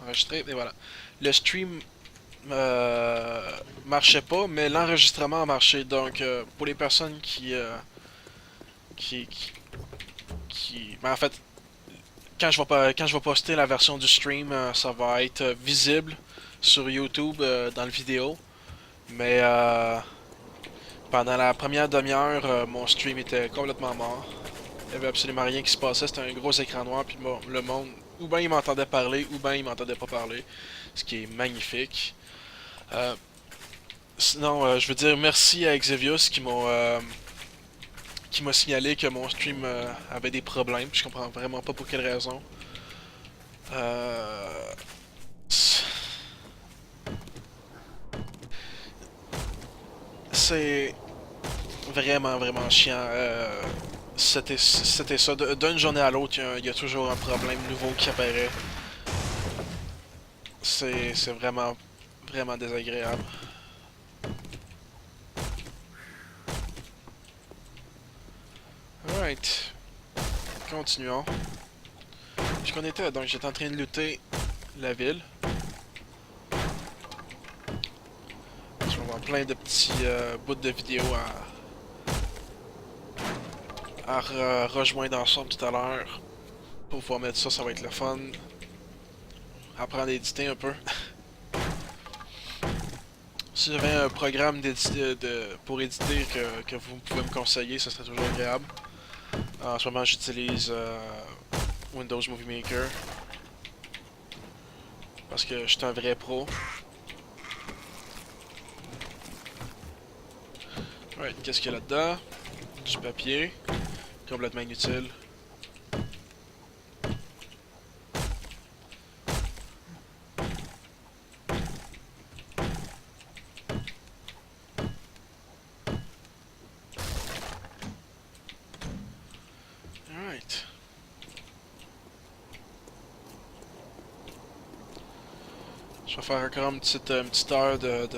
enregistré, et voilà. Le stream marchait pas, mais l'enregistrement a marché. Donc, pour les personnes qui, qui, ben, en fait, quand je vais poster la version du stream, ça va être visible sur YouTube dans le vidéo. Mais pendant la première demi-heure, mon stream était complètement mort. Il y avait absolument rien qui se passait. C'était un gros écran noir, puis bon, le monde, ou bien il m'entendait parler, ou bien il m'entendait pas parler, ce qui est magnifique. Euh, Sinon, je veux dire merci à Xevious qui m'a signalé que mon stream avait des problèmes. Je comprends vraiment pas pour quelle raison. Euh, c'est vraiment chiant. C'était ça. D'une journée à l'autre, il y a toujours un problème nouveau qui apparaît. C'est vraiment désagréable. Alright, continuons. Puis qu'on était, donc j'étais en train de looter la ville. Je vais avoir plein de petits bouts de vidéos à rejoindre ensemble tout à l'heure. Pour pouvoir mettre ça, ça va être le fun. Apprendre à éditer un peu. Si j'avais un programme pour éditer que vous pouvez me conseiller, ça serait toujours agréable. En ce moment, j'utilise Windows Movie Maker. Parce que je suis un vrai pro. Alright, qu'est-ce qu'il y a là-dedans? Du papier. Complètement inutile. Alright. Je vais faire encore une petite heure de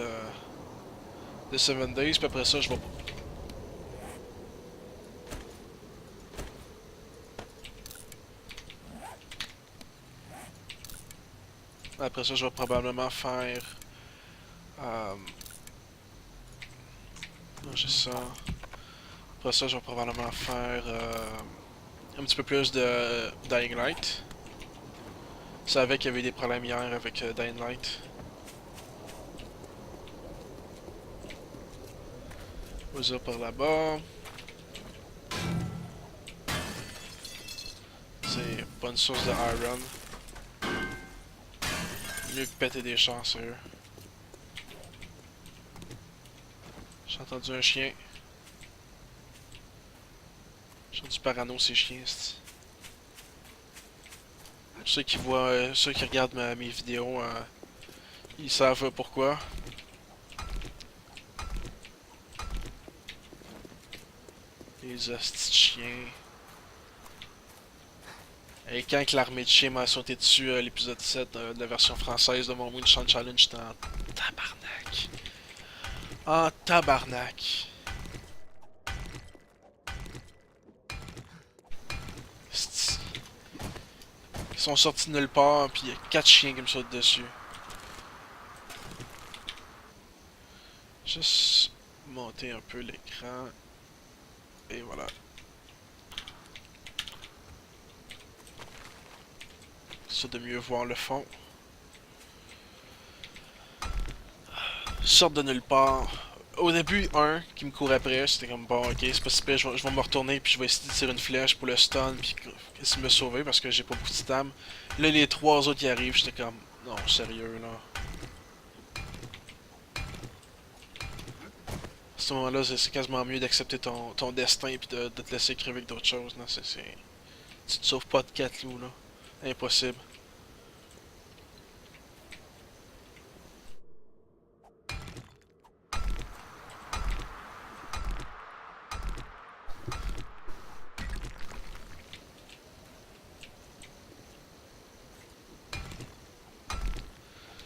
7 Days, puis après ça, je vais. Après ça, je vais probablement faire. Euh, non, j'ai ça. Après ça, je vais probablement faire un petit peu plus de Dying Light. Je savais qu'il y avait eu des problèmes hier avec Dying Light. Vas-y par là-bas. C'est pas une source de iron. Mieux que péter des chanceux. J'ai entendu un chien. J'ai du parano ces chiens. Ceux qui regardent mes vidéos, ils savent pourquoi. Les hosties de chiens. Et quand l'armée de chiens m'a sauté dessus à l'épisode 7 de la version française de mon Moonshine Challenge, j'étais en tabarnak. En tabarnak. Ils sont sortis de nulle part, puis il y a 4 chiens qui me sautent dessus. Juste monter un peu l'écran. Et voilà. Ça de mieux voir le fond. Sorte de nulle part. Au début, un qui me courait après, c'était comme bon, ok, c'est pas si pire, je vais me retourner puis je vais essayer de tirer une flèche pour le stun puis essayer de me sauver parce que j'ai pas beaucoup de stam. Là, les trois autres qui arrivent, j'étais comme non, sérieux là. À ce moment-là, c'est quasiment mieux d'accepter ton destin et de te laisser crever avec d'autres choses. Non, tu te sauves pas de 4 loups là. Impossible.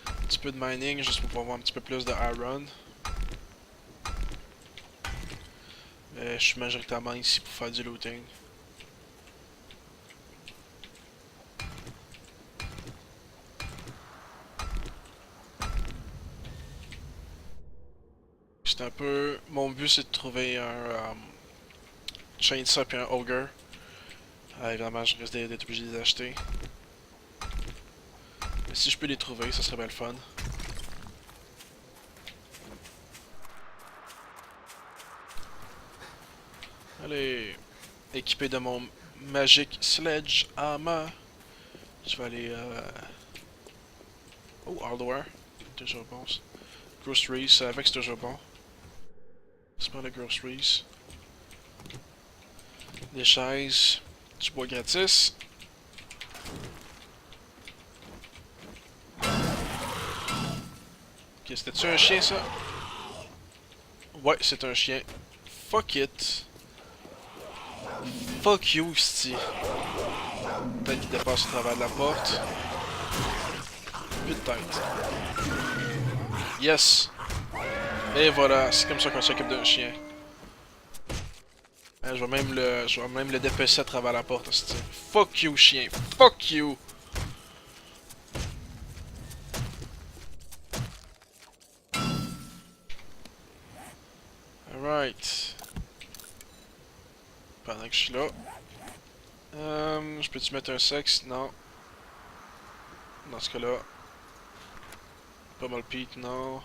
Un petit peu de mining juste pour pouvoir avoir un petit peu plus de iron. Mais je suis majoritairement ici pour faire du looting. c'est un peu... Mon but, c'est de trouver un chainsaw et un ogre. Évidemment, je risque d'être obligé de les acheter. Mais si je peux les trouver, ça serait bien le fun. Allez, équipé de mon Magic Sledgehammer, je vais aller... Oh, hardware, toujours bon. Groceries, avec c'est toujours bon. C'est pas les groceries. Des chaises, du bois gratis. Ok, c'était-tu un chien ça? Ouais, c'est un chien. Fuck it. Fuck you, c'ti. Peut-être qu'il dépasse au travers de la porte. Peut-être. Yes! Et voilà, c'est comme ça qu'on s'occupe d'un chien. Je vais même le dépecer à travers la porte, c'ti. Fuck you, chien. Fuck you! Alright. Pendant que je suis là. Je peux-tu mettre un sexe? Non. Dans ce cas-là. Pas mal Pete, non.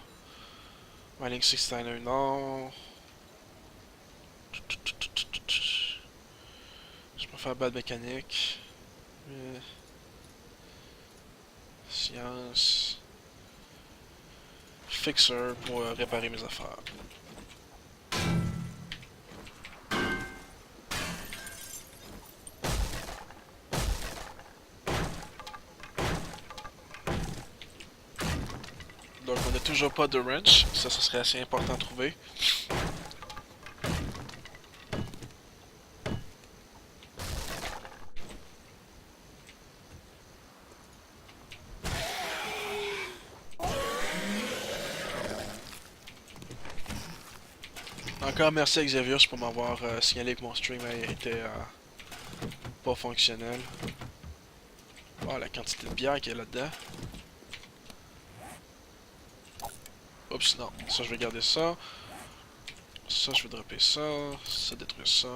Mining 69, non. Je peux faire bad mécanique. Science. Fixer pour réparer mes affaires. Donc on n'a toujours pas de wrench, ça serait assez important à trouver. Encore merci à Xavier pour m'avoir signalé que mon stream était pas fonctionnel. Oh, la quantité de bière qu'il y a là-dedans. Oups, non, ça je vais garder ça. Ça je vais dropper ça, ça détruire ça.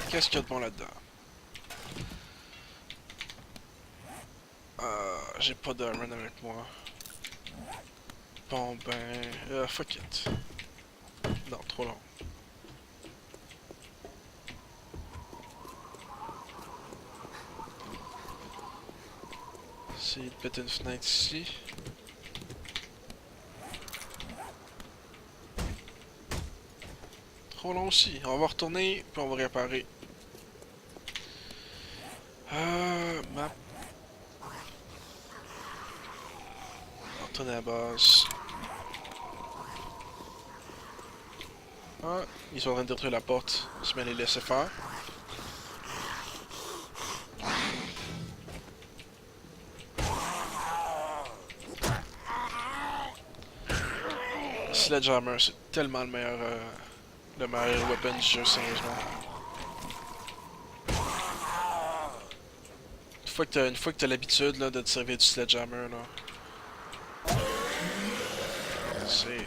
Qu'est-ce qu'il y a de bon là-dedans? J'ai pas d'iron avec moi. Bon ben... fuck it. Non, trop long. Essayer de péter une fenêtre ici. Trop long aussi. On va retourner, puis on va réparer. Map. On va retourner à la base. Ah, ils sont en train de détruire la porte. Je vais les laisser faire. Sledgehammer, c'est tellement le meilleur weapon du jeu, sérieusement. Une fois que t'as l'habitude là, de te servir du Sledgehammer, là.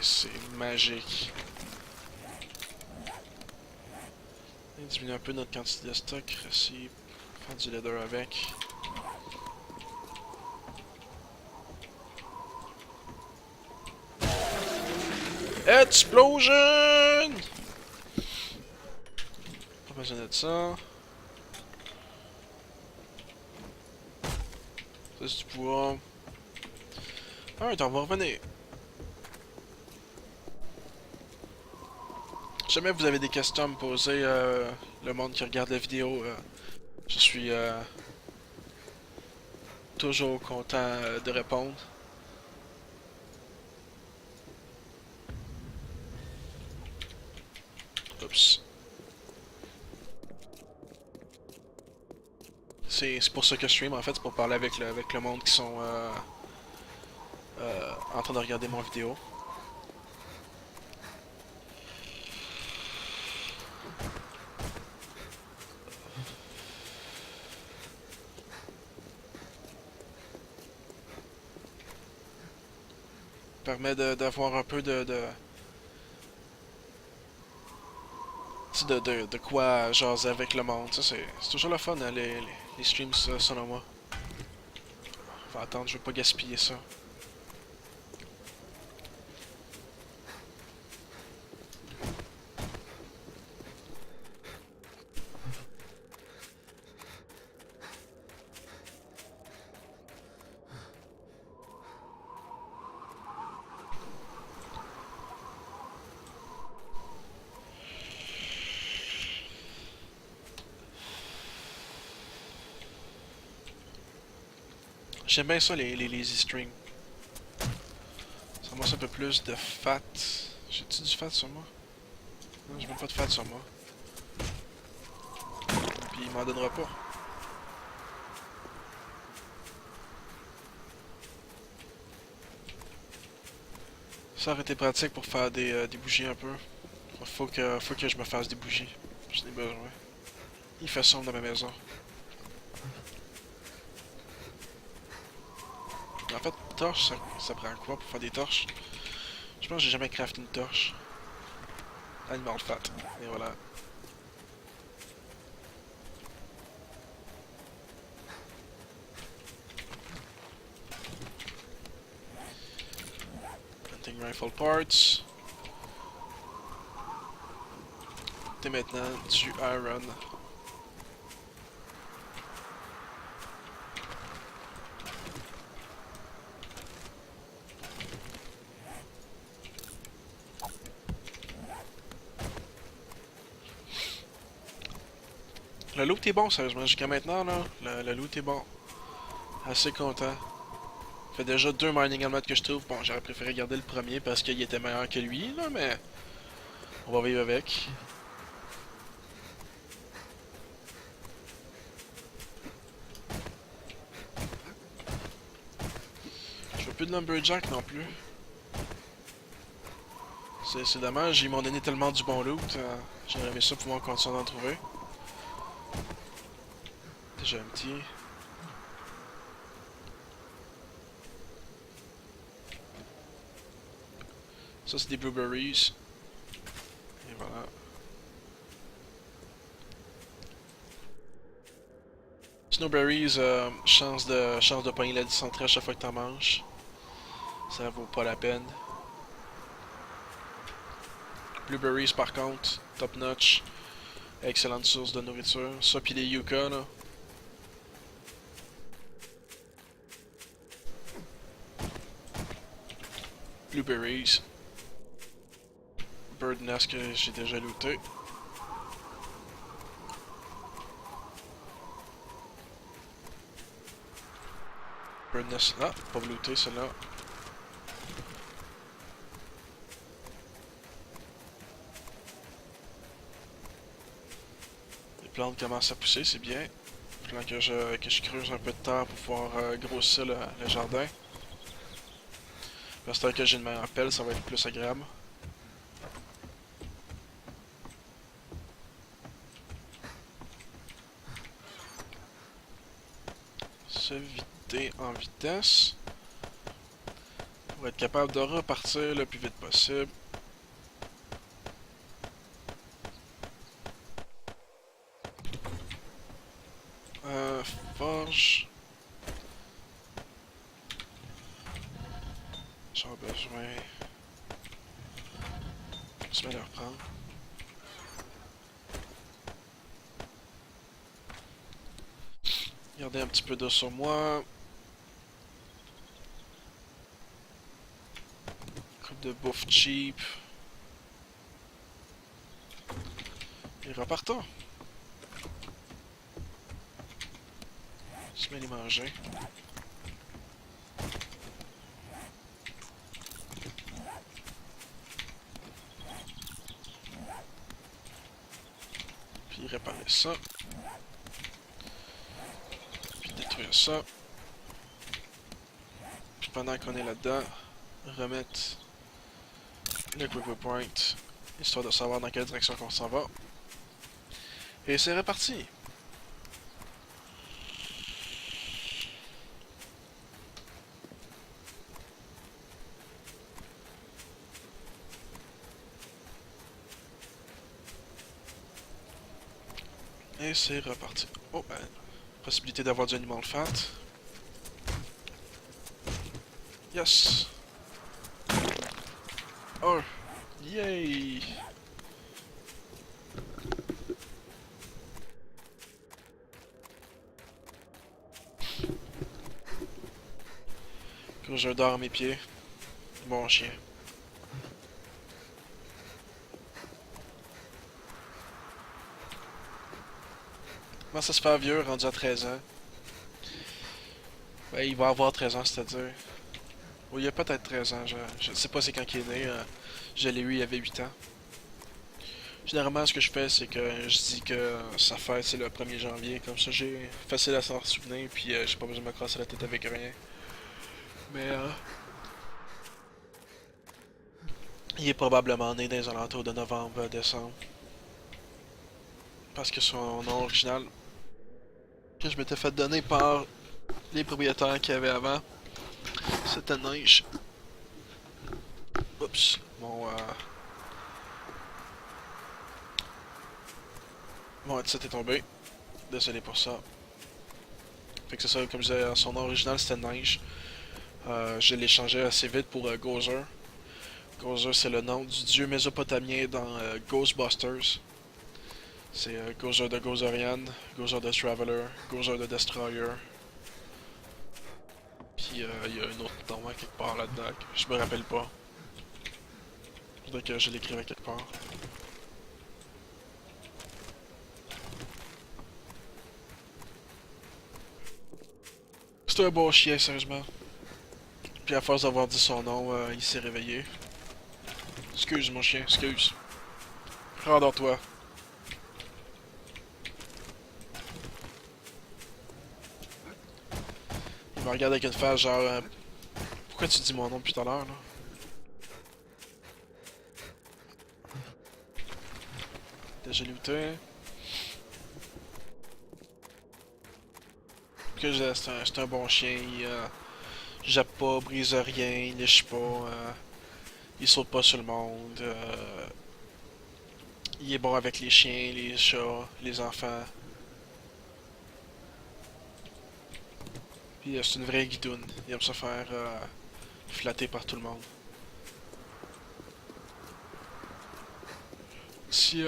C'est magique. On diminue un peu notre quantité de stock, essayer de faire du leather avec. Explosion! Pas besoin de ça. Ça c'est du bois. Alright, on va revenir. Si jamais vous avez des questions à me poser, le monde qui regarde la vidéo, je suis toujours content de répondre. Oups. C'est pour ça que je stream en fait, c'est pour parler avec le monde qui sont en train de regarder mon vidéo. Permet d'avoir un peu de quoi jaser avec le monde. Ça, c'est toujours le fun, hein, les streams, ça, selon moi. Faut attendre, je veux pas gaspiller ça. J'aime bien ça, les lazy streams. Ça montre un peu plus de fat. J'ai-tu du fat sur moi? Non, j'ai même pas de fat sur moi. Puis il m'en donnera pas. Ça aurait été pratique pour faire des bougies un peu. Faut que je me fasse des bougies. J'en ai besoin. Il fait sombre dans ma maison. En fait, torche, ça prend quoi pour faire des torches? Je pense que j'ai jamais crafté une torche. Animal fat. Et voilà. Hunting rifle parts. Et maintenant du iron. Le loot est bon, sérieusement. Jusqu'à maintenant, là, le loot est bon. Assez content. Ça fait déjà 2 mining helmets que je trouve. Bon, j'aurais préféré garder le premier parce qu'il était meilleur que lui, là, mais on va vivre avec. Je veux plus de lumberjack non plus. C'est dommage, ils m'ont donné tellement du bon loot. J'aurais aimé ça pouvoir continuer d'en trouver. Déjà un petit. Ça, c'est des blueberries. Et voilà. Snowberries, chance de pogner la dysenterie à chaque fois que t'en manges. Ça vaut pas la peine. Blueberries, par contre, top notch. Excellente source de nourriture. Ça, pis les yucca, là. Blueberries. Bird nest que j'ai déjà looté. Bird nest. Ah, pas looté celle-là. Les plantes commencent à pousser, c'est bien. Pendant que je creuse un peu de terre pour pouvoir grossir le jardin. J'espère que j'ai une meilleure pelle, ça va être plus agréable. Se vider en vitesse. Pour être capable de repartir le plus vite possible. Forge. J'aurais besoin. Je vais le reprendre. Garder un petit peu d'eau sur moi. Coupe de bouffe cheap. Et repartons. Je vais les manger. Puis réparer ça. Puis détruire ça. Puis pendant qu'on est là-dedans, remettre le quick point, histoire de savoir dans quelle direction qu'on s'en va. Et c'est reparti! Et c'est reparti. Oh, ben, possibilité d'avoir du animal fat. Yes! Oh! Yay! Que je dors à mes pieds. Bon chien. Comment ça se fait vieux, rendu à 13 ans? Ben, il va avoir 13 ans, c'est-à-dire. Oh, il a peut-être 13 ans, je sais pas c'est quand il est né. Je l'ai eu, il avait 8 ans. Généralement, ce que je fais, c'est que je dis que sa fête, c'est le 1er janvier. Comme ça, j'ai facile à s'en souvenir, puis j'ai pas besoin de me casser la tête avec rien. Mais, il est probablement né dans les alentours de novembre, décembre. Parce que son nom original, que je m'étais fait donner par les propriétaires qu'il y avait avant, c'était Neige. Oups, mon headset est tombé. Désolé pour ça. Fait que c'est ça, comme je disais, son nom original c'était Neige. Je l'ai changé assez vite pour Gozer. Gozer, c'est le nom du dieu mésopotamien dans Ghostbusters. C'est Gozer de Gozerian, Gozer de Traveler, Gozer de Destroyer. Puis il y a un autre nom quelque part là-dedans que je me rappelle pas. Faudrait que je l'écrive quelque part. C'est un bon chien, sérieusement. Puis à force d'avoir dit son nom, il s'est réveillé. Excuse mon chien, excuse. Rendors-toi. Il me regarde avec une face genre... pourquoi tu dis mon nom depuis tout à l'heure, là? Déjà looté. Que c'est un bon chien, il jappe pas, brise rien, il lèche pas, il saute pas sur le monde, il est bon avec les chiens, les chats, les enfants. Puis c'est une vraie guidoune, il aime se faire flatter par tout le monde. Si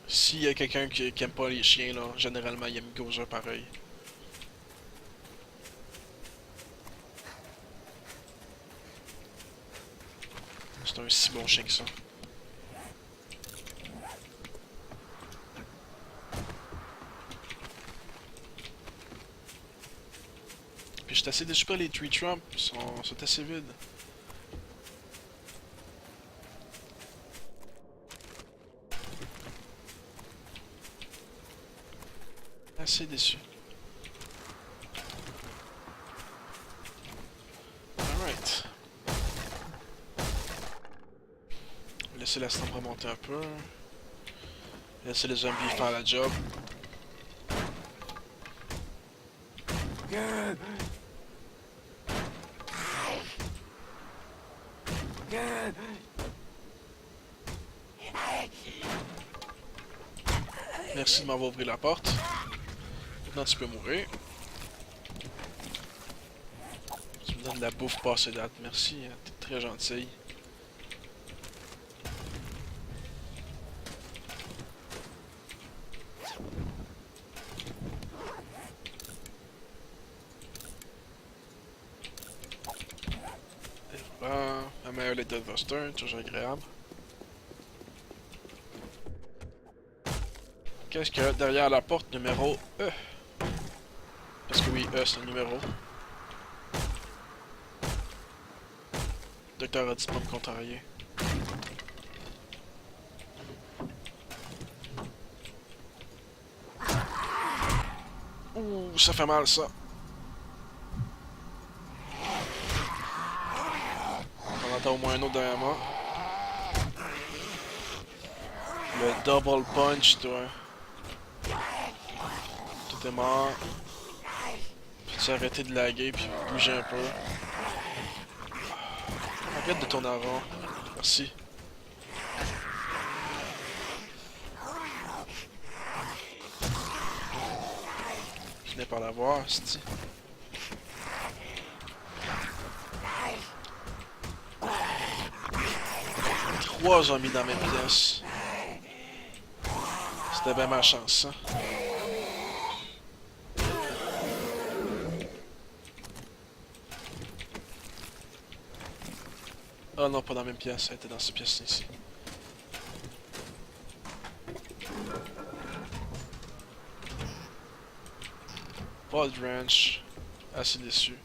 s'il y a quelqu'un qui aime pas les chiens, là, généralement il aime Gozer pareil. C'est un si bon chien que ça. Puis j'étais assez déçu par les tree trumps, sont assez vides. Assez déçu. Alright. Laisser la stampe remonter un peu. Laisser les zombies faire la job. Merci de m'avoir ouvert la porte. Maintenant tu peux mourir. Tu me donnes de la bouffe passée date. Merci, hein, t'es très gentil. Et voilà, la meilleure lettre de Buster, toujours agréable. Qu'est-ce qu'il y a derrière la porte numéro E? Parce que oui, E c'est un numéro. Le docteur a dit pas me contrarier. Ouh, ça fait mal ça. On entend au moins un autre derrière moi. Le double punch, toi. Tout est mort. Peux-tu arrêter de laguer puis bouger un peu? Arrête de tourner en rond. Merci. Je n'ai pas la voir, c'ti. Trois zombies dans mes pièces. C'était bien ma chance, ça. Oh non, pas dans la même pièce, elle était dans cette pièce ici. Pas de wrench. Assez déçu.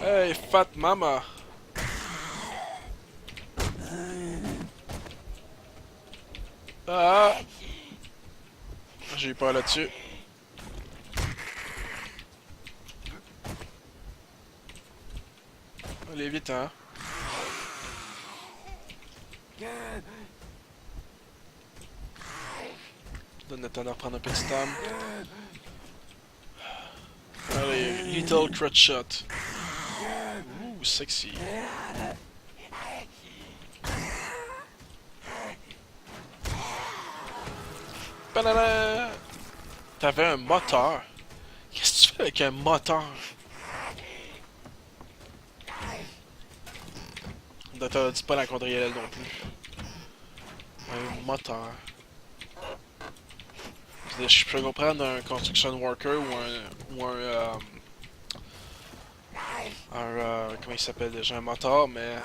Hey, fat mama! Ah! J'ai eu peur là-dessus. Allez, vite, hein? Donne le temps de reprendre un petit âme. Allez, Little Crutch Shot. Ouh, sexy. Banana! T'avais un moteur. Qu'est-ce que tu fais avec un moteur? T'as dit pas la quadrielle non plus. Un moteur. Je peux comprendre un construction worker ou comment il s'appelle déjà, un moteur, mais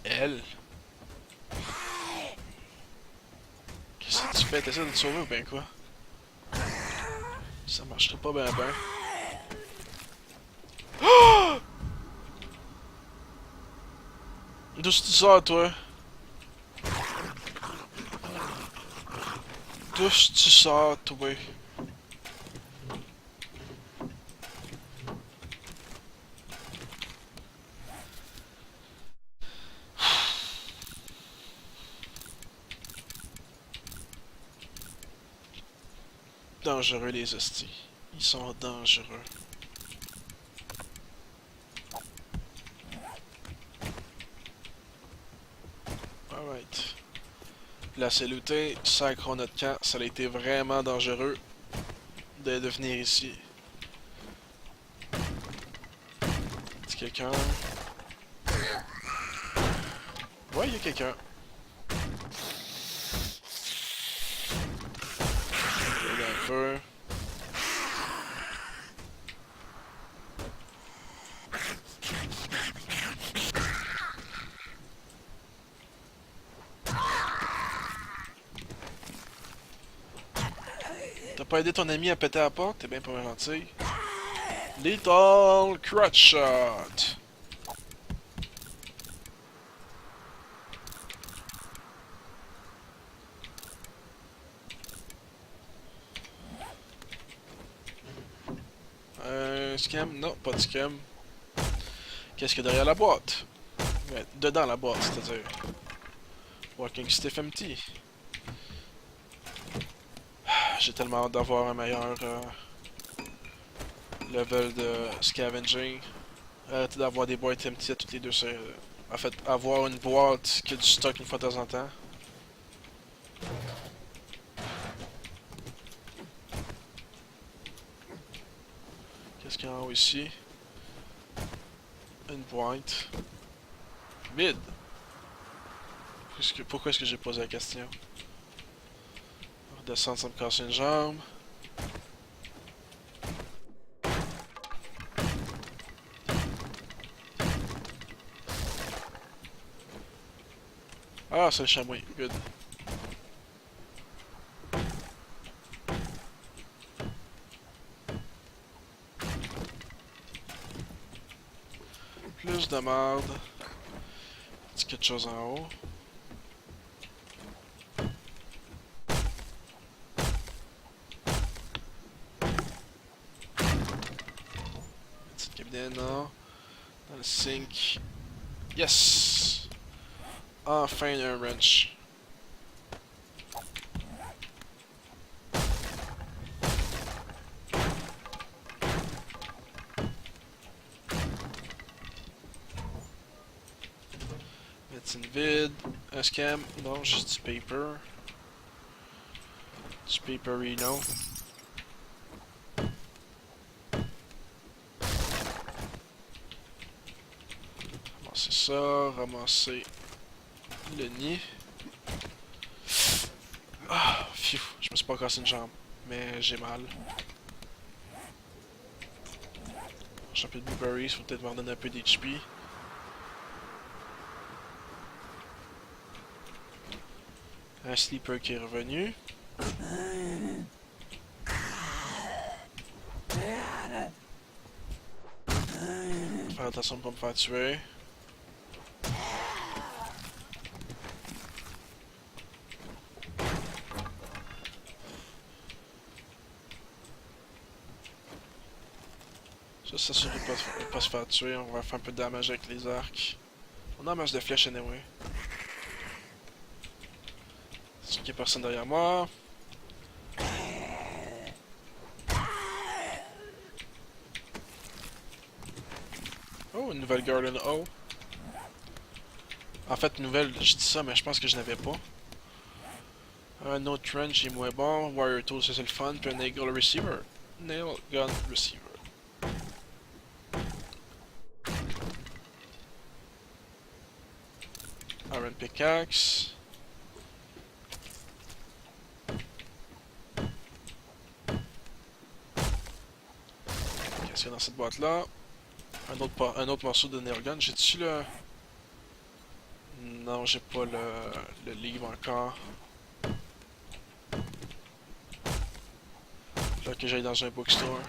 elle. Qu'est-ce que tu fais? T'essaies de te sauver ou bien quoi? Ça marcherait pas bien ben. Oh! D'où tu sors toi? D'où tu sors toi? Dangereux les hosties. Ils sont dangereux. Alright. Là c'est looté, sacrons notre camp, ça a été vraiment dangereux de venir ici. Est-ce quelqu'un? Ouais, il y a quelqu'un. Un peu. T'as pas aidé ton ami à péter la porte? T'es bien pas gentil. Little Crutch Shot. Scam? Non, pas de scam. Qu'est-ce qu'il y a derrière la boîte? Ouais, dedans la boîte, c'est-à-dire. Walking Stiff Empty. J'ai tellement hâte d'avoir un meilleur level de scavenging. Arrêter d'avoir des boîtes empty à toutes les deux. En fait, avoir une boîte qui a du stock une fois de temps en temps. Qu'est-ce qu'il y a en haut ici? Une boîte. Vide. Pourquoi est-ce que j'ai posé la question? Redescendre sans me casser une jambe. Ah, c'est le chamois. Good. Plus de merde. Petit quelque chose en haut. Cabinet, non. Dans le sink. Yes! Enfin un wrench. Médecine vide. Un scam. Non, juste du paper. Du paperino. Ramasser ça. Ramasser le nid. Ah, pfiou. Je me suis pas cassé une jambe. Mais j'ai mal. J'ai un peu de blueberries. Faut peut-être me redonner un peu d'HP. Un sleeper qui est revenu. Faire attention de pas me faire tuer. Juste s'assurer de pas se faire tuer. On va faire un peu de damage avec les arcs. On a un match de flèches anyway. Est-ce qu'il y a personne derrière moi? Oh, une nouvelle Garden O. En fait, nouvelle, je dis ça, mais je pense que je n'avais pas. Un autre Trench est moins bon. Warrior Tool, ça c'est le fun. Puis un Nail Gun Receiver. Nail Gun Receiver. Iron Pickaxe. Qu'est-ce qu'il y a dans cette boîte-là? Un autre morceau de Nail Gun. J'ai-tu le... Non, j'ai pas le livre encore. Là que j'aille dans un bookstore.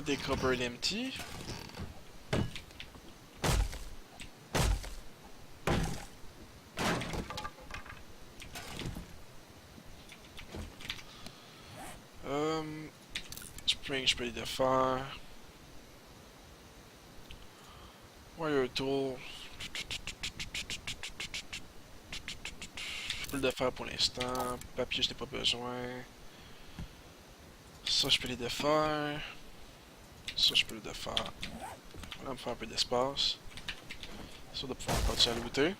Des Copper Empty. Spring, je peux les défaire. Wire Tool. Je peux le défaire pour l'instant. Papier, je n'ai pas besoin. Ça, je peux les défaire. Ça, je peux le défaire. On va me faire un peu d'espace. Ça, de pouvoir continuer à looter.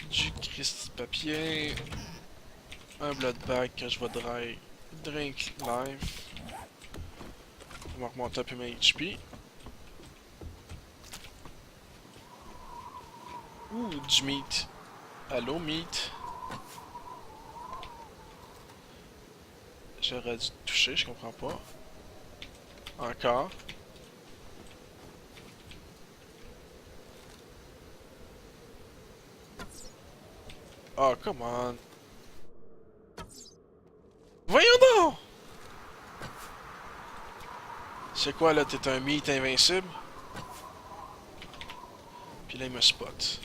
Du Christ papier. Un blood bag que je vais drink live. On va remonter un peu mes HP. Ouh, du meat. Allô, meat. J'aurais dû toucher, je comprends pas. Encore. Oh, come on. Voyons donc! C'est quoi là, t'es un meat invincible? Puis là, il me spot.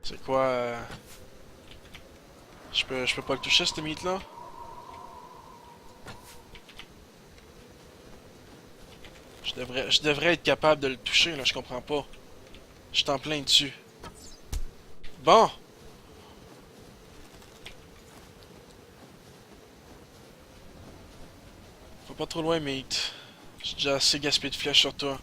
C'est quoi je peux pas le toucher, ce meat là? Je devrais être capable de le toucher, là, je comprends pas. Je suis en plein dessus. Bon! Faut pas trop loin, mate. J'ai déjà assez gaspillé de flèches sur toi.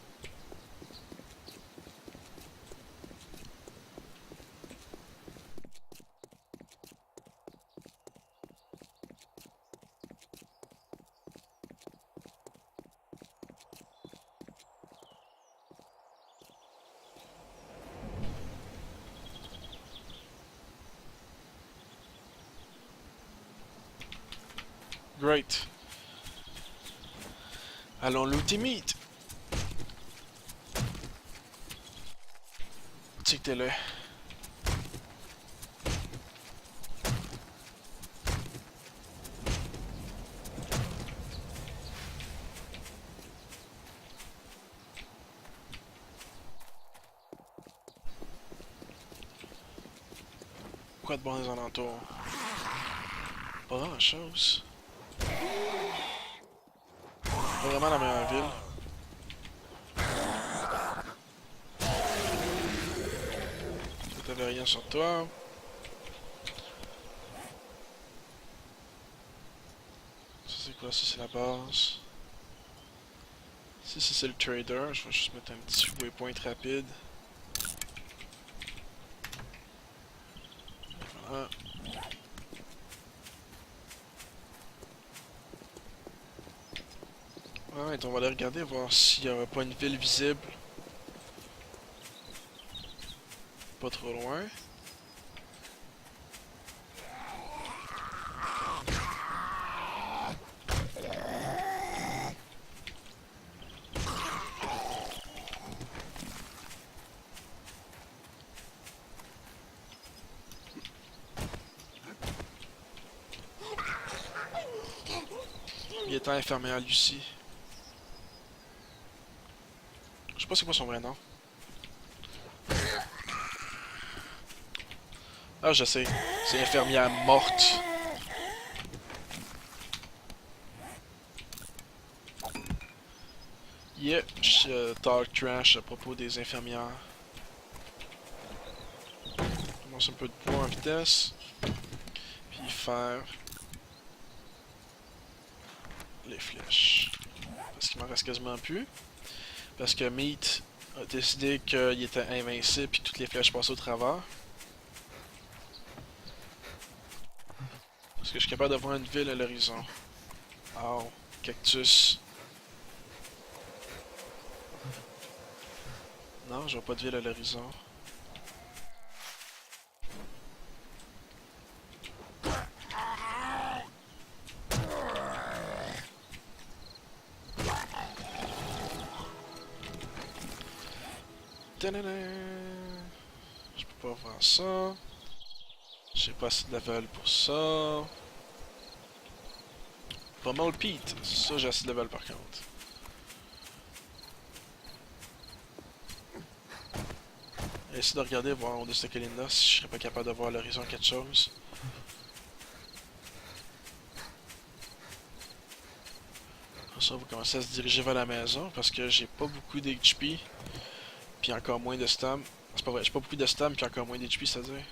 Great. Allons looter meat. c'est que t'es là? Quoi de bon dans les alentours? Pas grand chose. Pas vraiment la meilleure ville. T'avais rien sur toi. Ça c'est quoi? Ça c'est la base. Si c'est le trader, je vais juste mettre un petit waypoint rapide. Voilà. Ouais, on va aller regarder, voir s'il n'y a pas une ville visible. Pas trop loin. Il est temps infirmière Lucie. Je sais pas c'est quoi son vrai nom. Ah, je sais. C'est infirmière morte. Yeah, je talk trash à propos des infirmières. On commence un peu de poids en vitesse. Puis faire les flèches. Parce qu'il m'en reste quasiment plus. Parce que Meat a décidé qu'il était invincible puis toutes les flèches passaient au travers. Est-ce que je suis capable de voir une ville à l'horizon? Oh, cactus. Non, je vois pas de ville à l'horizon. Tadadam! Je peux pas voir ça. J'ai pas assez de level pour ça. Pummel Pete. Ça, j'ai assez de level par contre. Essayer de regarder, voir au-dessus de cette colline-là, si je serais pas capable de voir à l'horizon quelque chose. Après ça, on va commencer à se diriger vers la maison parce que j'ai pas beaucoup d'HP. Puis encore moins de stam. C'est pas vrai, j'ai pas beaucoup de stam puis encore moins d'HP, c'est-à-dire.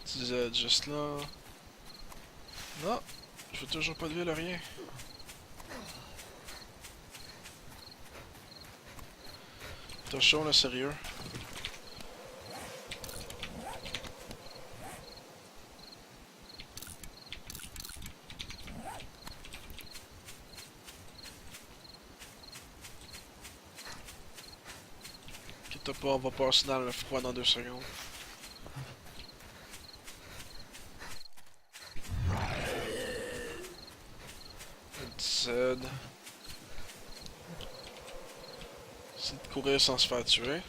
Petit Z juste là. Non, je veux toujours pas de ville, rien. T'as chaud là, sérieux. Quitte pas, on va passer dans le froid dans 2 secondes. Z. C'est de courir sans se faire tuer.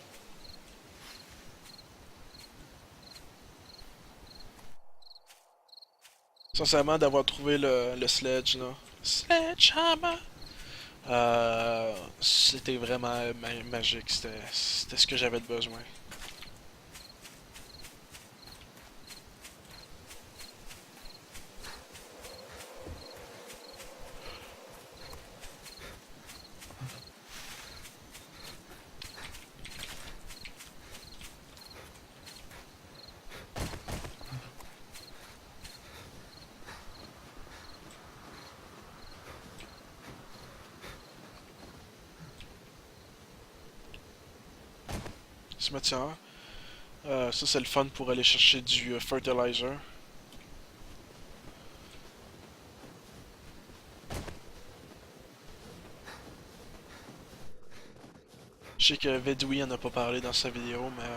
Sincèrement, d'avoir trouvé le sledge là. Sledgehammer! C'était vraiment magique. C'était ce que j'avais de besoin. Cimetière. Ça, c'est le fun pour aller chercher du fertilizer. Je sais que Vedoui en a pas parlé dans sa vidéo, mais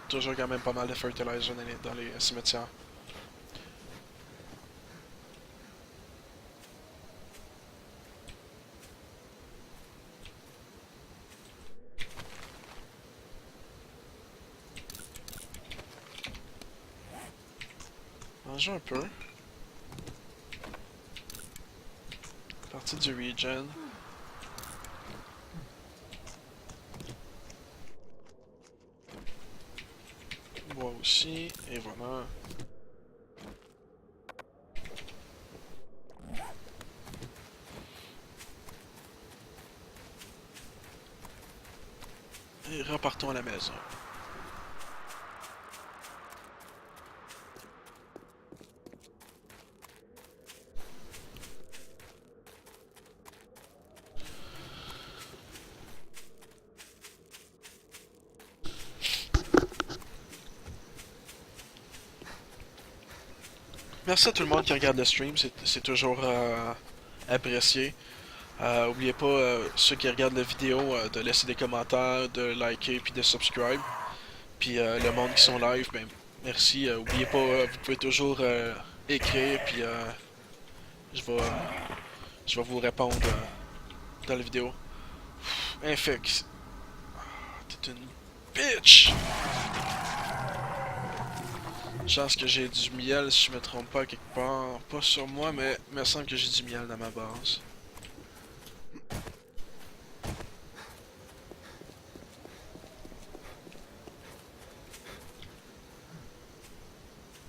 toujours quand même pas mal de fertilizer dans les cimetières. Manger un peu. Partie du regen. Bois aussi, et voilà. Et repartons à la maison. Merci à tout le monde qui regarde le stream, c'est toujours apprécié. Oubliez pas, ceux qui regardent la vidéo, de laisser des commentaires, de liker puis de subscribe. Puis le monde qui sont live, ben merci. Oubliez pas, vous pouvez toujours écrire puis je vais je vais vous répondre dans la vidéo. Infect. T'es une bitch! Chance que j'ai du miel si je me trompe pas quelque part. Pas sur moi, mais il me semble que j'ai du miel dans ma base.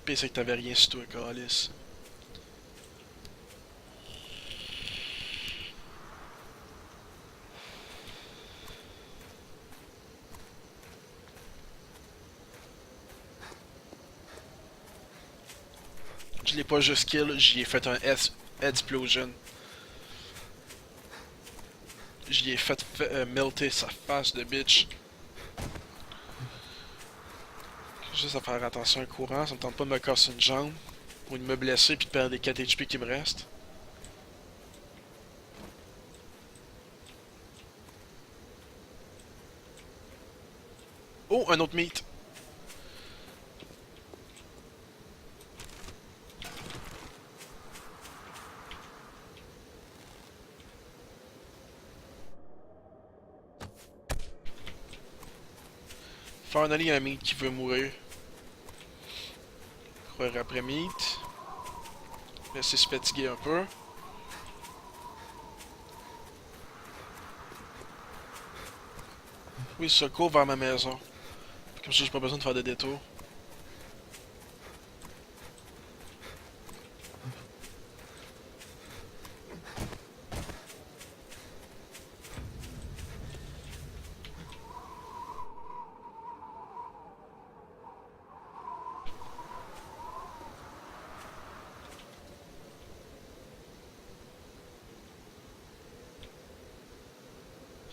Pis c'est que t'avais rien sur toi, Calis. Je l'ai pas juste kill, j'y ai fait un explosion. J'y ai fait melter sa face de bitch. Juste à faire attention au courant, ça me tente pas de me casser une jambe. Ou de me blesser puis de perdre les 4 HP qui me restent. Oh, un autre meat! Finally, un meat qui veut mourir. Courir après meat. Laisser se fatiguer un peu. Oui, ça court vers ma maison. Comme ça, j'ai pas besoin de faire de détour.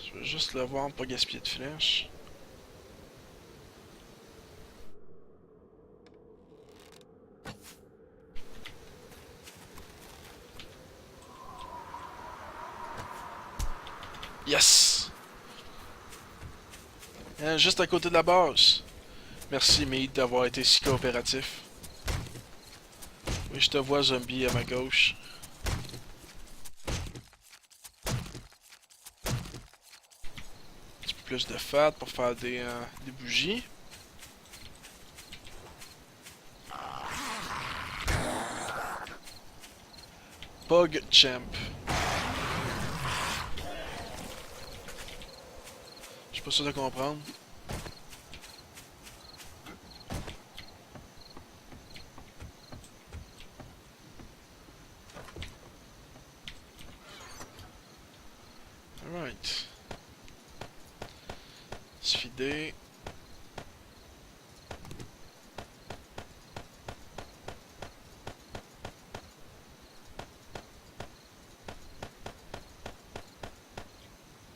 Je vais juste le voir pour pas gaspiller de flèches. Yes! Juste à côté de la base. Merci, Mead, d'avoir été si coopératif. Oui, je te vois, zombie, à ma gauche. Un petit peu plus de fat pour faire des bougies. Pog Champ. Je suis pas sûr de comprendre. Alright. Se fider.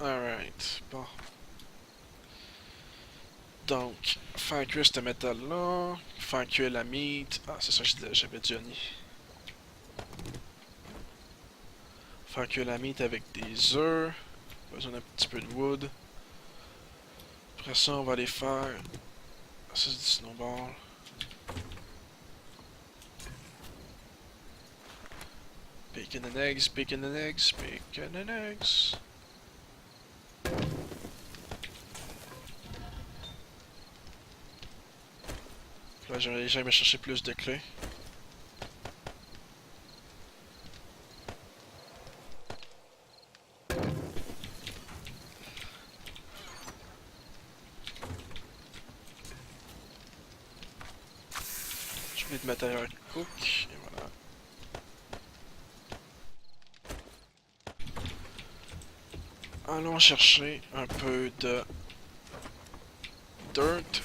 Alright. Bon. Donc, faire cuire ce métal-là. Faire cuire la meat. Ah, c'est ça que j'avais Johnny. Faire cuire la meat avec des œufs. Besoin d'un petit peu de wood. Après ça, on va aller faire. Ça, c'est du snowball. Bacon and eggs, bacon and eggs, bacon and eggs. Là, j'aimerais me chercher plus de clés. J'oublie de matériel cook, et voilà. Allons chercher un peu de dirt.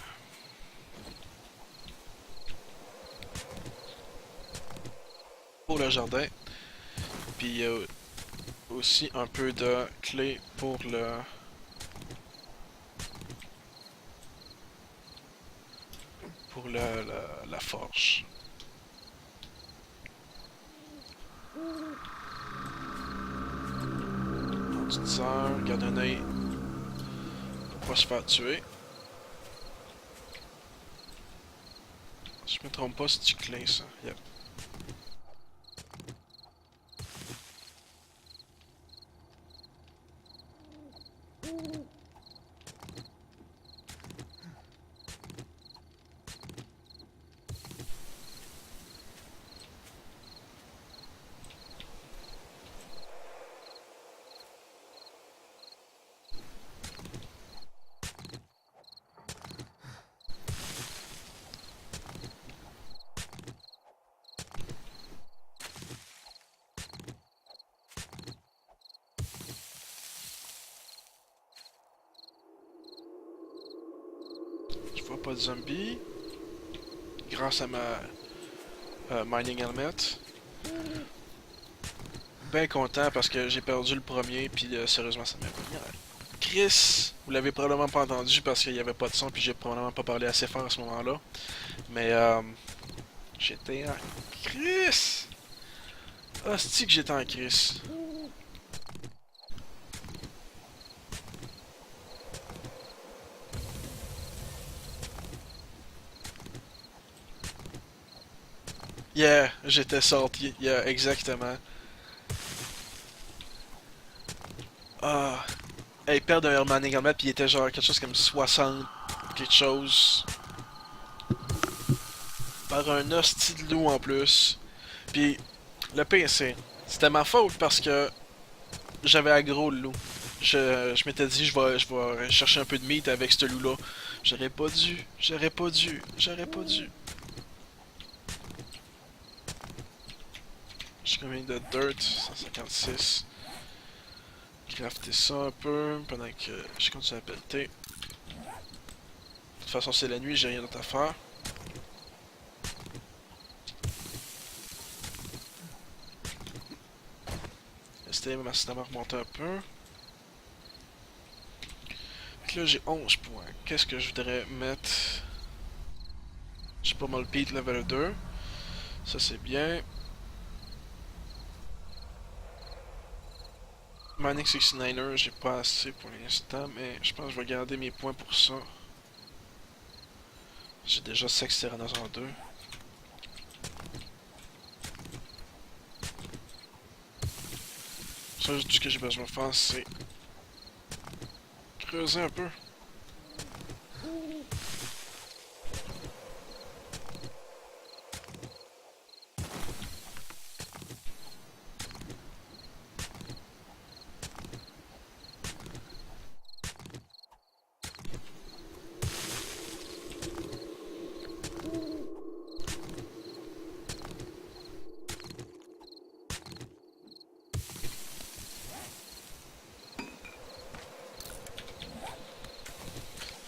Pour le jardin. Puis aussi un peu de clé pour la forge. Ordinateur, garde un œil pour pas se faire tuer. Si je me trompe pas, c'est du clé ça. Yep. Je vois pas de zombies. Grâce à ma mining helmet. Ben content parce que j'ai perdu le premier, puis sérieusement ça m'a pas mis. Chris, vous l'avez probablement pas entendu parce qu'il y avait pas de son, puis j'ai probablement pas parlé assez fort à ce moment-là. Mais j'étais en Chris! Hostie que j'étais en Chris. Yeah, j'étais sorti. Yeah, exactement. Ah. Hey, perdre un Herman également, puis il était genre quelque chose comme 60 quelque chose. Par un hostie de loup en plus. Puis le pire c'était ma faute parce que j'avais aggro le loup. Je m'étais dit je vais chercher un peu de meat avec ce loup là. J'aurais pas dû. J'ai combien de dirt? 156. Crafter ça un peu pendant que je continue à pelleter. De toute façon c'est la nuit, j'ai rien d'autre à faire. Laissez ma cinéma remonter un peu. Donc là j'ai 11 points. Qu'est-ce que je voudrais mettre? J'ai pas mal beat level 2. Ça c'est bien. Mining 69er, j'ai pas assez pour l'instant, mais je pense que je vais garder mes points pour ça. J'ai déjà Sex Tyrannosaure 2. Ça, tout ce que j'ai besoin de faire, c'est creuser un peu.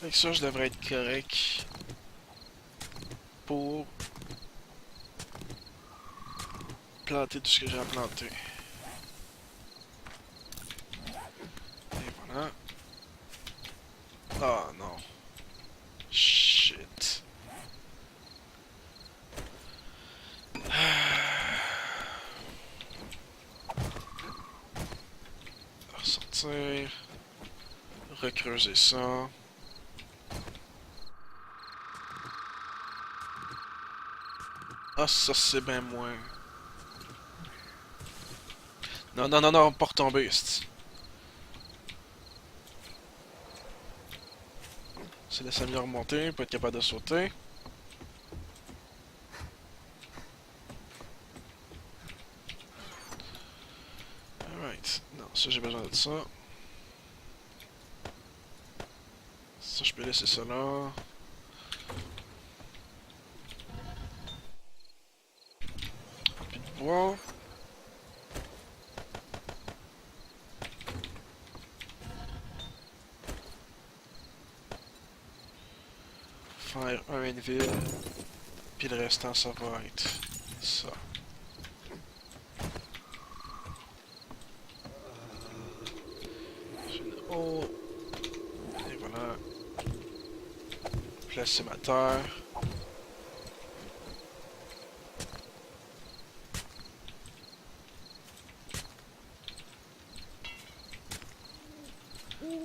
Avec ça, je devrais être correct pour planter tout ce que j'ai à planter. Et voilà. Ah non. Shit. Ressortir. Recreuser ça. Ah, ça c'est bien moins. Non, non, non, non, pas retomber, c'est. C'est laisser mieux remonter, pas être capable de sauter. Alright. Non, ça j'ai besoin de ça. Ça je peux laisser ça là. pouvoir. Faire un Inville. Puis le restant, ça va être ça. Oh. Et voilà. Placer ma terre.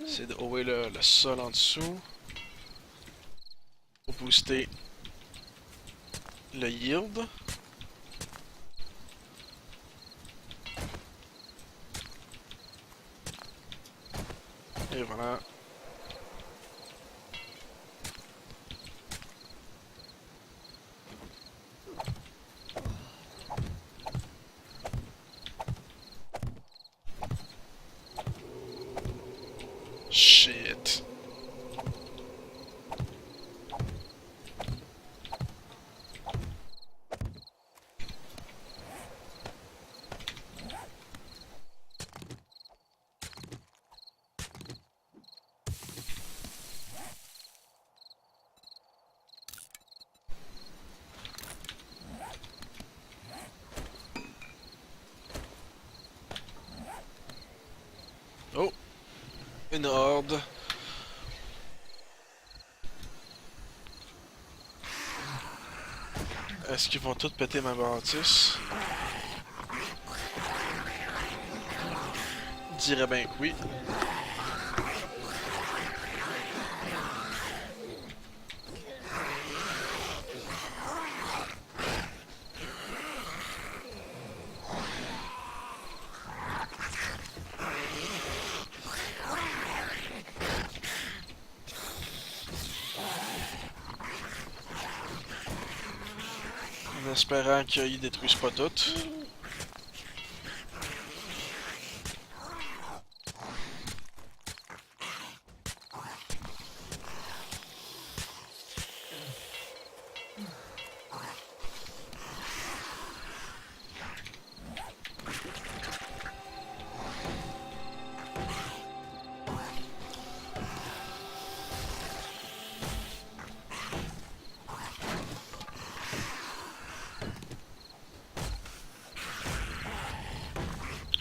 C'est de hawer le sol en dessous. Pour booster le yield. Et voilà. Shit. Oh. Une horde. Est-ce qu'ils vont tous péter ma bâtisse? Je dirais bien que oui. En espérant qu'ils détruisent pas toutes.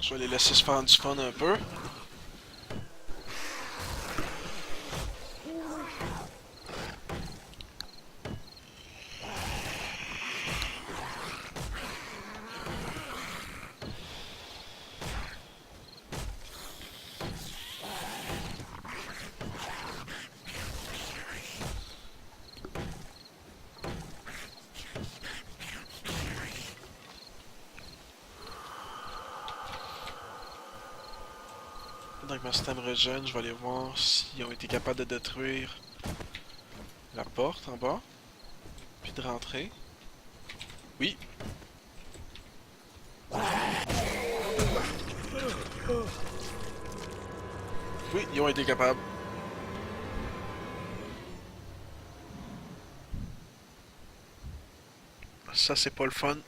Je vais les laisser se faire du fun un peu. Pendant que mon système régène, je vais aller voir s'ils ont été capables de détruire la porte en bas. Puis de rentrer. Oui. Oui, ils ont été capables. Ça, c'est pas le fun.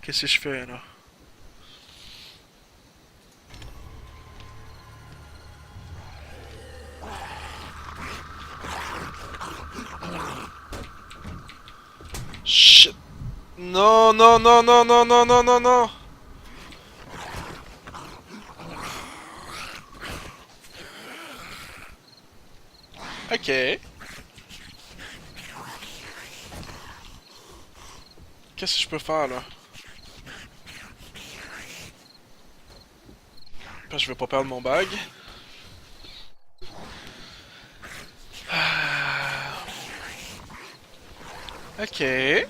Qu'est-ce que je fais là? Shit! Non, non, non, non, non, non, non, non, non! Ok. Qu'est-ce que je peux faire là? Parce que je veux pas perdre mon bag. Ok. Je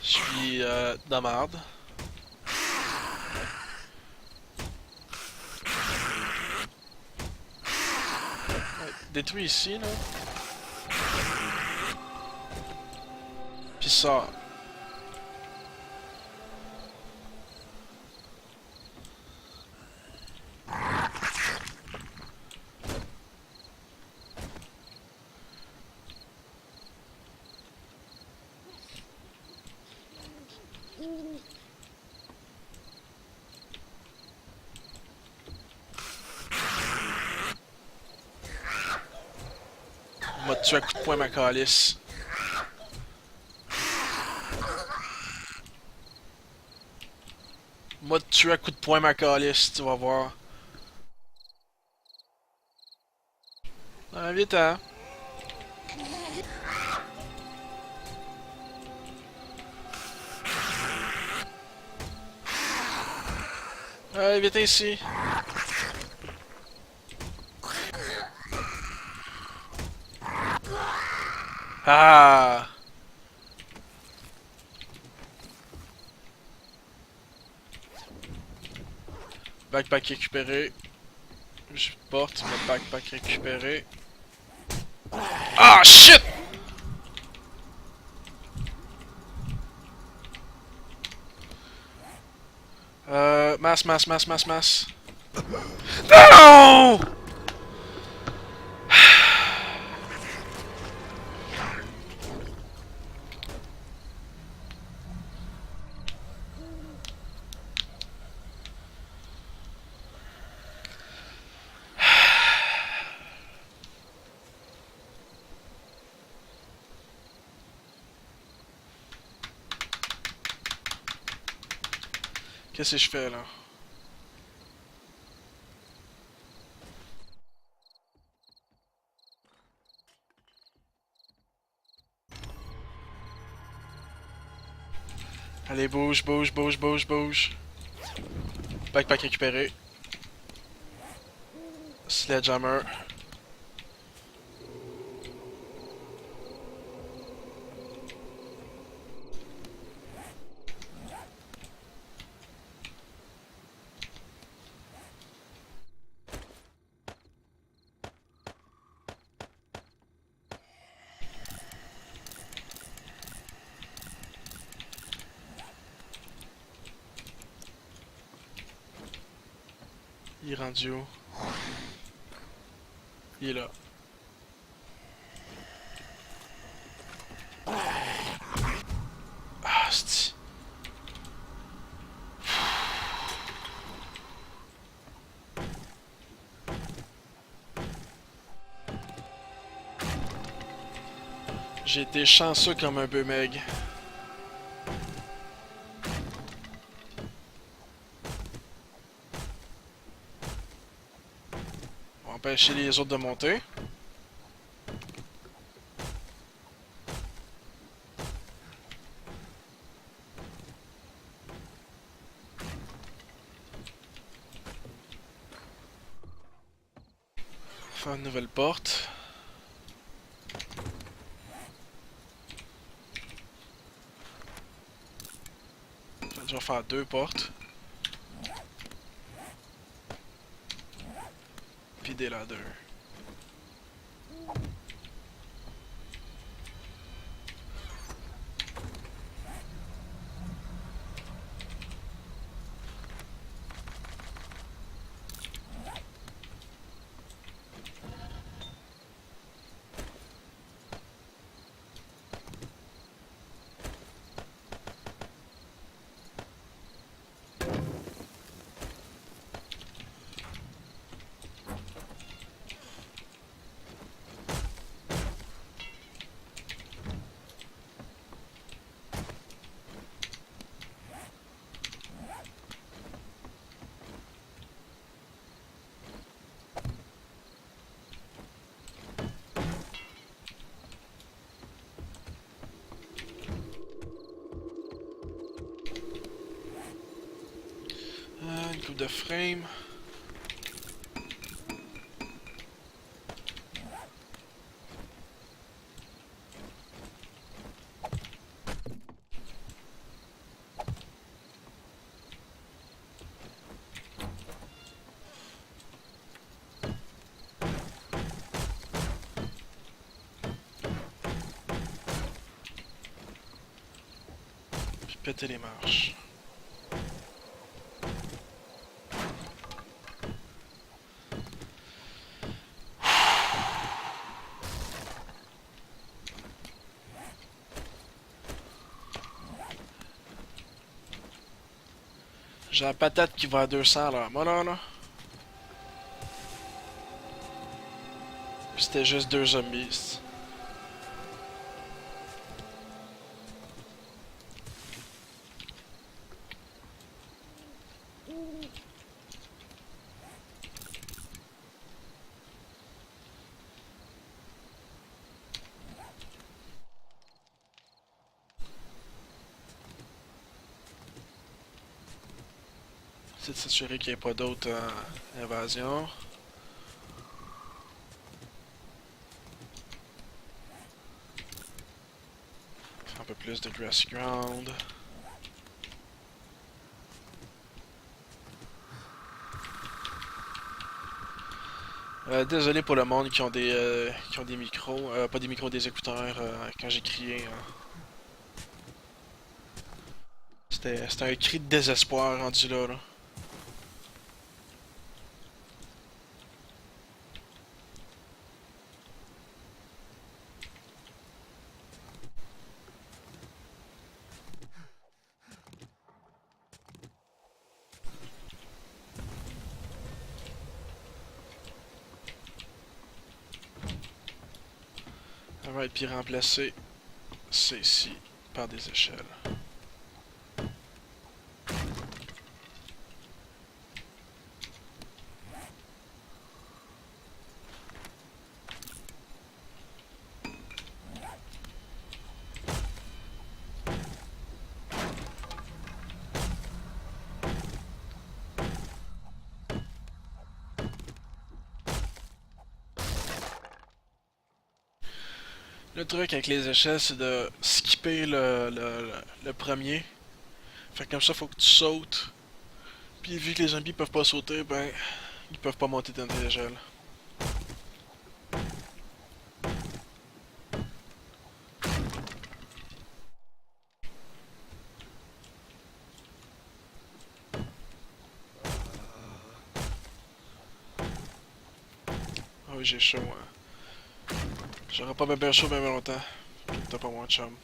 suis dans la merde. Détruit ici là. Puis ça. tuer à coup de poing ma calice. Moi te tuer à coup de poing ma calice, tu vas voir. Ah, vite hein. Allez, vite ici. Ah! Backpack récupéré. Je porte mon backpack récupéré. Ah shit! Masse. Non! Qu'est-ce que je fais là? Allez, bouge. Backpack récupéré. Sledgehammer. Il est rendu où? Il est là. Ah, c'est... J'ai été chanceux comme un peu meg. On va empêcher les autres de monter. Faire une nouvelle porte. Je vais faire deux portes. Puis des ladders. Une coupe de frame. Puis péter les marches. J'ai la patate qui va à 200 là. Moi là. C'était juste deux zombies. de s'assurer qu'il n'y ait pas d'autres invasions. Faire un peu plus de grass ground. Désolé pour le monde qui ont des micros, pas des micros, des écouteurs quand j'ai crié. C'était un cri de désespoir rendu là. Alright, puis remplacer ceci par des échelles. Le truc avec les échelles, c'est de skipper le premier. Fait que comme ça, faut que tu sautes. Puis vu que les zombies peuvent pas sauter, ben, ils peuvent pas monter dans tes échelles. Ah oui, j'ai chaud, hein. J'aurai pas bien chaud bien longtemps. T'as pas moins de chum.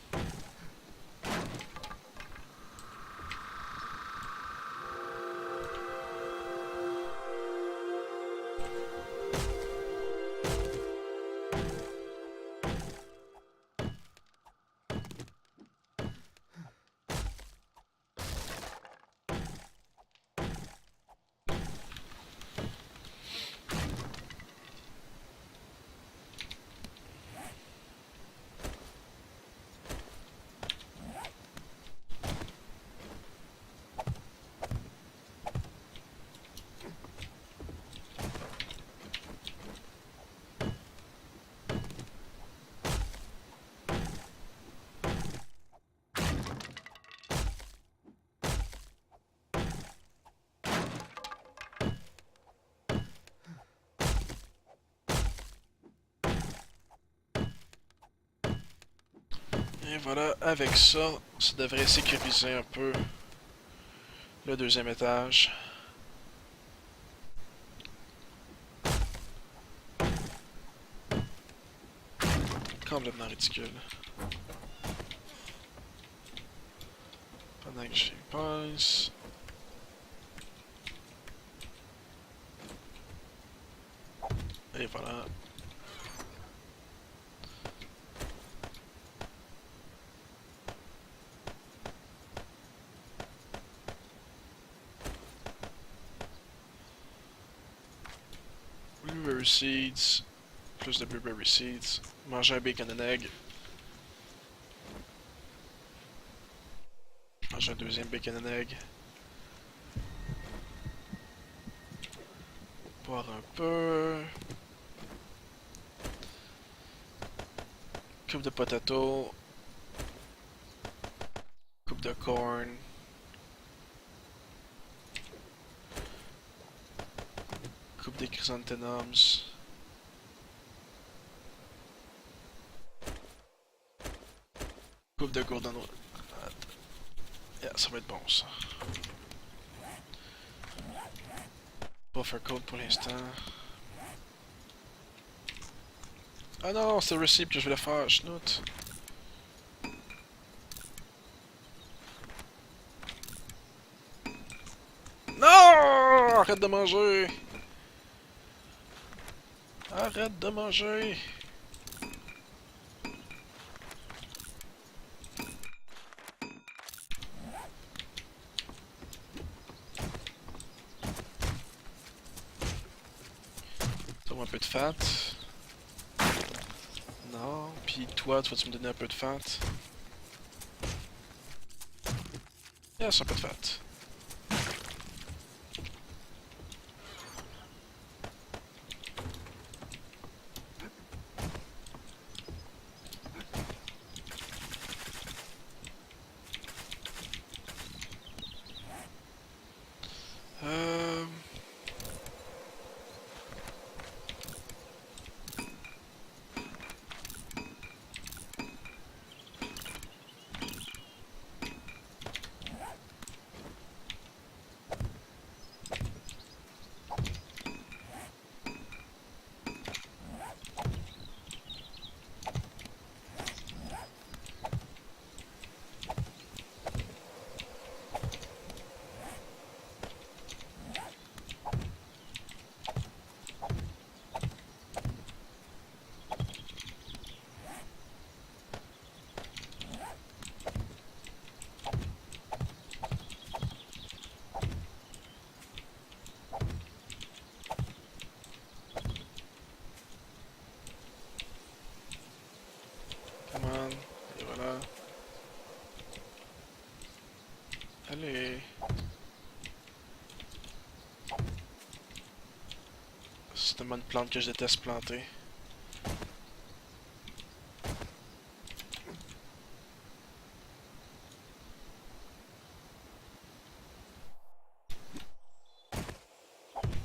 Et voilà, avec ça, ça devrait sécuriser un peu le deuxième étage. Complètement ridicule. Pendant que j'y pense. Et voilà. Blueberry seeds. Plus de blueberry seeds. Manger un bacon and egg. Manger un deuxième bacon and egg. Boire un peu. Coupe de potato. Coupe de corn. Coupe des chrysanthemums. Coupe de gourdes noix. Yeah, ça va être bon ça. Buffer code pour l'instant. Ah non, c'est le receipt que je voulais faire, schnout. Non! Arrête de manger! Arrête de manger! Donne-moi un peu de fat. Non, puis toi, tu vas-tu me donner un peu de fat? Yes, un peu de fat. Allez. C'est tellement une plante que je déteste planter.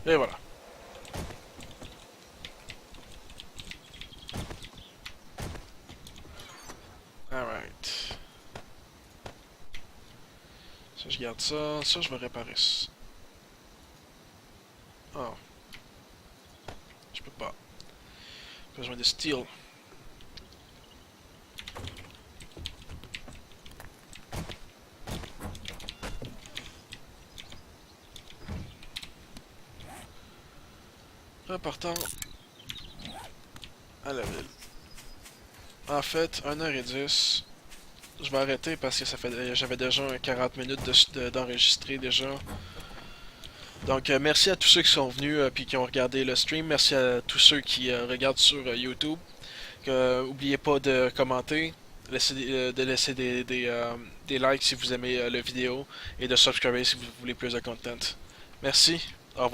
Et voilà. Alright. Ça, je garde ça. Ça, je vais réparer ça. Oh. Je peux pas. J'ai besoin de steel. Repartons à la ville. En fait, 1h10. Je vais arrêter parce que ça fait j'avais déjà 40 minutes d'enregistrer déjà. Donc merci à tous ceux qui sont venus puis qui ont regardé le stream. Merci à tous ceux qui regardent sur YouTube. Oubliez pas de commenter, de laisser des likes si vous aimez la vidéo et de subscriber si vous voulez plus de content. Merci. Au revoir.